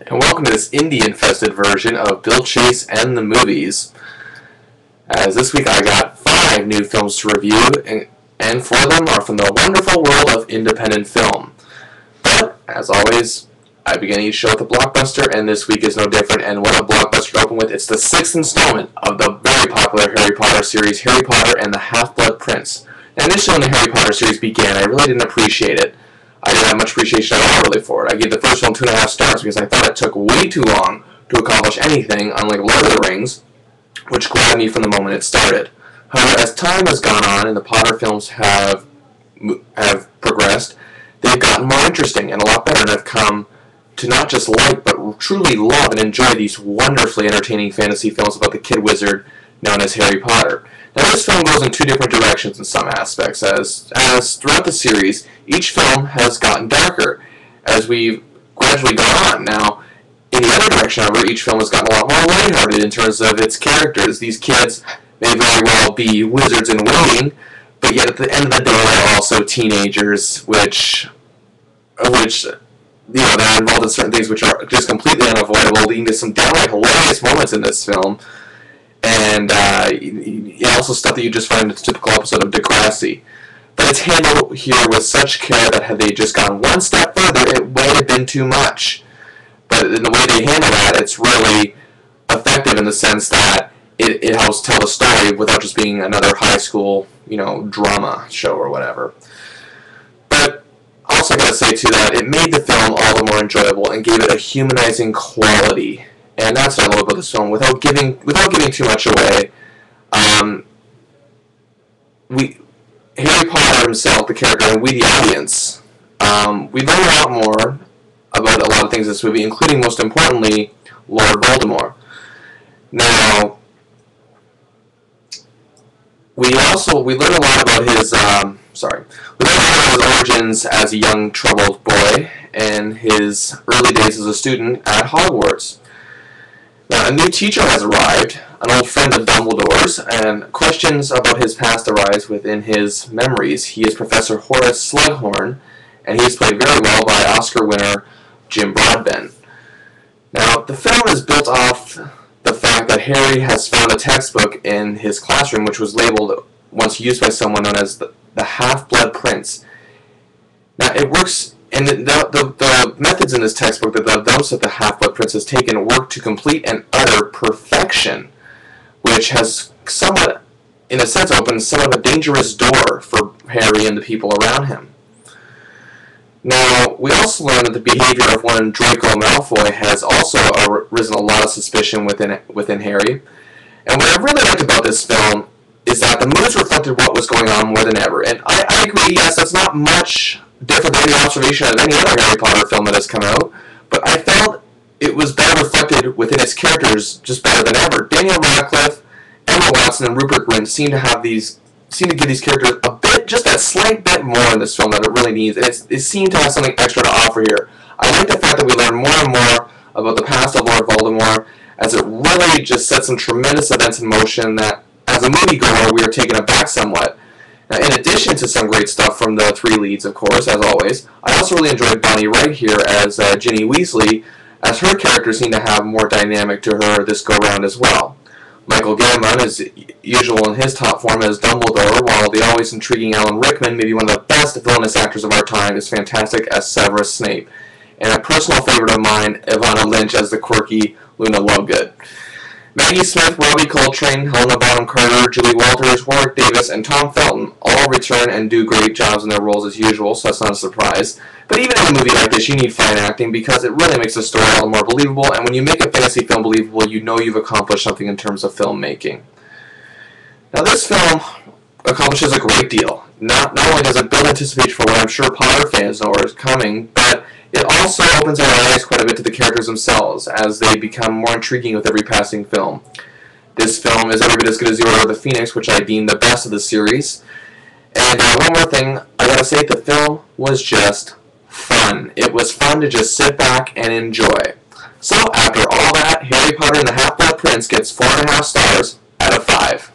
And welcome to this indie-infested version of Bill Chase and the Movies. As this week I got 5 new films to review, and 4 of them are from the wonderful world of independent film. But, as always, I begin each show with a blockbuster, and this week is no different. And what a blockbuster to open with, it's the 6th installment of the very popular Harry Potter series, Harry Potter and the Half-Blood Prince. Now, initially when the Harry Potter series began, I really didn't appreciate it. I didn't have much appreciation at all really for it. I gave the first one 2.5 stars because I thought it took way too long to accomplish anything, unlike Lord of the Rings, which grabbed me from the moment it started. However, as time has gone on and the Potter films have progressed, they've gotten more interesting and a lot better, and have come to not just like, but truly love and enjoy these wonderfully entertaining fantasy films about the kid wizard known as Harry Potter. Now, this film goes in 2 different directions in some aspects, as throughout the series, each film has gotten darker as we've gradually gone on. Now, in the other direction, however, each film has gotten a lot more lighthearted in terms of its characters. These kids may very well be wizards in waiting, but yet at the end of the day, they're also teenagers, which they're involved in certain things which are just completely unavoidable, leading to some downright hilarious moments in this film. And also stuff that you just find in a typical episode of Degrassi. But it's handled here with such care that had they just gone one step further, it would have been too much. But in the way they handle that, it's really effective in the sense that it helps tell the story without just being another high school, drama show or whatever. But also I gotta say too that it made the film all the more enjoyable and gave it a humanizing quality. And that's what I love about this film. Without giving too much away, Harry Potter himself, the character, and we, the audience, we learn a lot more about a lot of things in this movie, including, most importantly, Lord Voldemort. Now, we learn a lot about his origins as a young troubled boy and his early days as a student at Hogwarts. Now, a new teacher has arrived, an old friend of Dumbledore's, and questions about his past arise within his memories. He is Professor Horace Slughorn, and he is played very well by Oscar winner Jim Broadbent. Now, the film is built off the fact that Harry has found a textbook in his classroom which was labeled, once used by someone, known as the Half-Blood Prince. Now, it works. And the methods in this textbook, the notes that the Half-Blood Prince has taken, work to complete and utter perfection, which has somewhat, in a sense, opened somewhat of a dangerous door for Harry and the people around him. Now, we also learn that the behavior of one Draco Malfoy has also arisen a lot of suspicion within Harry. And what I really liked about this film is that the moods reflected what was going on more than ever. And I agree, yes, that's not much different than the observation of any other Harry Potter film that has come out, but I felt it was better reflected within its characters just better than ever. Daniel Radcliffe, Emma Watson, and Rupert Grint seem to give these characters a bit, just a slight bit more in this film that it really needs, and it seemed to have something extra to offer here. I like the fact that we learn more and more about the past of Lord Voldemort, as it really just sets some tremendous events in motion that, as a moviegoer, we are taken aback somewhat. Now, in addition to some great stuff from the 3 leads, of course, as always, I also really enjoyed Bonnie Wright here as Ginny Weasley, as her character seemed to have more dynamic to her this go-round as well. Michael Gambon is usual in his top form as Dumbledore, while the always intriguing Alan Rickman, maybe one of the best villainous actors of our time, is fantastic as Severus Snape. And a personal favorite of mine, Ivana Lynch as the quirky Luna Lovegood. Maggie Smith, Robbie Coltrane, Helena Bonham Carter, Julie Walters, Warwick Davis, and Tom Felton all return and do great jobs in their roles as usual, so that's not a surprise. But even in a movie like this, you need fine acting because it really makes the story all the more believable, and when you make a fantasy film believable, you know you've accomplished something in terms of filmmaking. Now, this film accomplishes a great deal. Not only does it build anticipation for what I'm sure Potter fans know is coming, but it also opens our eyes quite a bit to the characters themselves, as they become more intriguing with every passing film. This film is every bit as good as The Order of the Phoenix, which I deem the best of the series. And one more thing, I gotta say, the film was just fun. It was fun to just sit back and enjoy. So, after all that, Harry Potter and the Half-Blood Prince gets 4.5 stars out of 5.